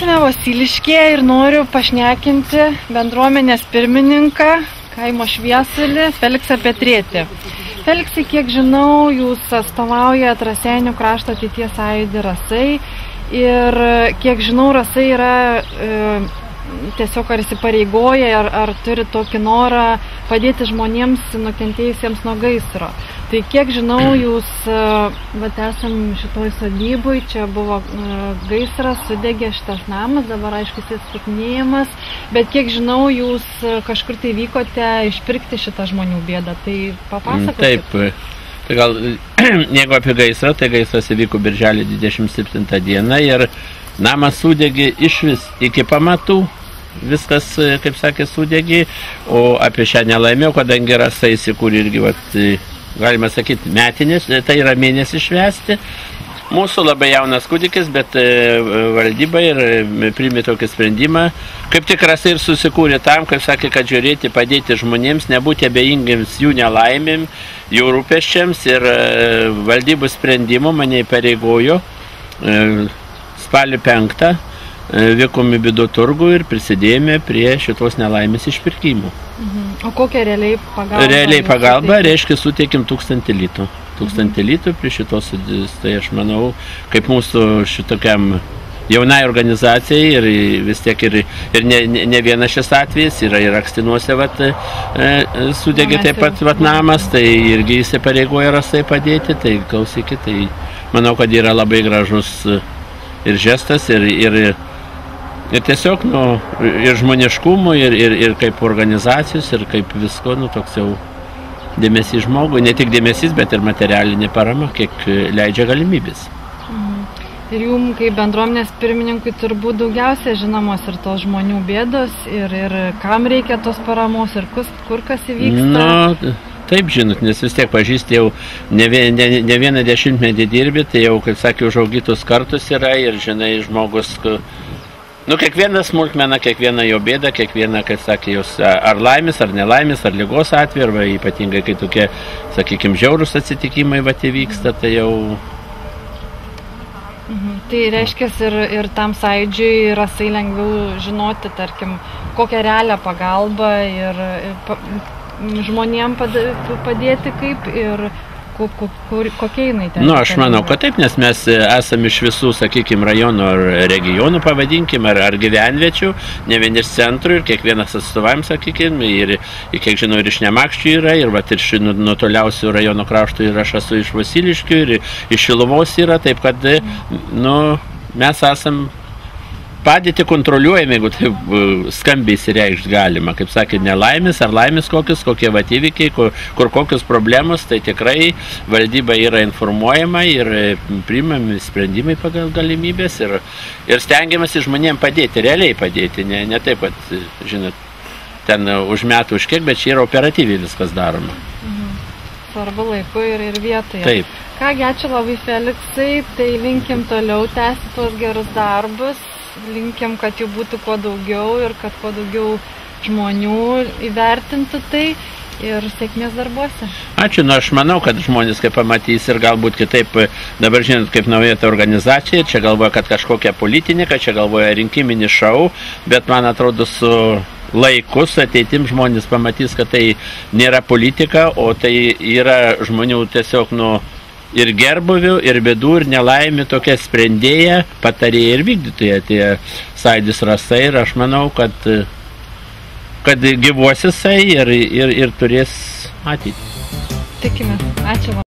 Esame Vasiliškėje ir noriu pašnekinti bendruomenės pirmininką kaimo Šviesulį Feliksą Petrėtį. Feliksai, kiek žinau, jūs atstovaujat Raseinių krašto ateities sąjūdį Rasai ir kiek žinau, Rasai yra tiesiog ar įsipareigoja, ar turi tokį norą padėti žmonėms nukentėjusiems nuo gaisro. Tai kiek žinau, jūs esam šitoj sodyboj, čia buvo gaisras, sudegė šitas namas, dabar aišku jis atstatinėjamas, bet kiek žinau, jūs kažkur tai vykote išpirkti šitą žmonių bėdą, tai papasakokit. Taip, tai gal jeigu apie gaisrą, tai gaisras įvyko birželio 27 dieną ir namas sudegė išvis iki pamatų. Viskas, kaip sakė, sudegė, o apie šią nelaimę, kadangi Rasai įsikūrė irgi, galima sakyti, metinės, tai yra mėnesį švęsti. Mūsų labai jaunas kūdikis, bet valdyba ir priėmė tokį sprendimą. Kaip tik Rasai ir susikūrė tam, kaip sakė, kad žiūrėti, padėti žmonėms, nebūti abejingiems jų nelaimėm, jų rūpesčiams ir valdybų sprendimų mane įpareigojo spalio 5. Vykome Bido turgų ir prisidėjome prie šitos nelaimės išpirkimų. O kokią realiai pagalbą? Realiai pagalbą, reiškia, suteikėm 1000 litų. 1000 litų prie šitos, tai aš manau, kaip mūsų šitokiam jaunai organizacijai ir vis tiek ir ne vienas šis atvejis, yra ir Akstinuose sudegė taip pat namas, tai irgi įsipareigoja Rasai padėti, tai klausykit, tai manau, kad yra labai gražus ir žestas, ir tiesiog, ir žmoniškumo, ir kaip organizacijos, ir kaip visko, toks jau dėmesys žmogui, ne tik dėmesys, bet ir materialinė parama, kiek leidžia galimybės. Ir jums, kaip bendruomenės pirmininkui, turbūt daugiausia žinomos ir tos žmonių bėdos, ir kam reikia tos paramos, ir kur kas įvyksta. Taip, žinot, nes vis tiek pažįsti jau ne vieną dešimtmetį dirbi, tai jau, kaip sakė, užaugytus kartus yra ir, žinai, žmogus, kiekviena smulkmena, kiekviena jo bėda, kiekviena, kaip sakė, jos ar laimės, ar nelaimės, ar ligos atveju, arba ypatingai, kai tokie, sakykime, žiaurūs atsitikimai įvyksta, tai jau... Tai reiškia ir tam sąjūdžiui Rasai lengviau žinoti, tarkim, kokią realią pagalbą ir žmonėm padėti kaip ir kokie jinai ten. Aš manau, kad taip, nes mes esame iš visų, sakykime, rajonų ar regionų, pavadinkim, ar gyvenviečių, ne vien iš centrų ir kiekvienas atstovavimas, sakykime, ir kiek žinau, ir iš Nemakščių yra, ir iš nuo toliausių rajono kraštų ir aš esu iš Vasiliškių, ir iš Šiluvos yra, taip kad, mes esam padėtį kontroliuojame, jeigu taip skambiai įsireikšti galima. Kaip sakė, nelaimės ar laimės kokie įvykiai, kur kokios problemos, tai tikrai valdyba yra informuojama ir priimami sprendimai pagal galimybės ir stengiamasi žmonėms padėti, realiai padėti, ne taip, kad, žinot, ten už metų už kiek, bet čia yra operatyviai viskas daroma. Svarbu laiku ir vietoje. Taip. Kągi, ačiū labai, Feliksai, tai linkim toliau tęsti tuos gerus darbus. Linkim, kad jų būtų kuo daugiau ir kad kuo daugiau žmonių įvertintų tai ir sėkmės darbuose. Ačiū, aš manau, kad žmonės kaip pamatys ir galbūt kitaip, dabar žinot, kaip nauja ta organizacija, čia galvoja, kad kažkokia politinė, kad čia galvoja rinkiminį šou, bet man atrodo su laikus ateitim žmonės pamatys, kad tai nėra politika, o tai yra žmonių tiesiog ir gerbuvių, ir bėdų, ir nelaimė tokia sprendėja, patarėja ir vykdytoja tie sąjūdis Rasai ir aš manau, kad gyvuos jisai ir turės ateitį. Tikime. Ačiū.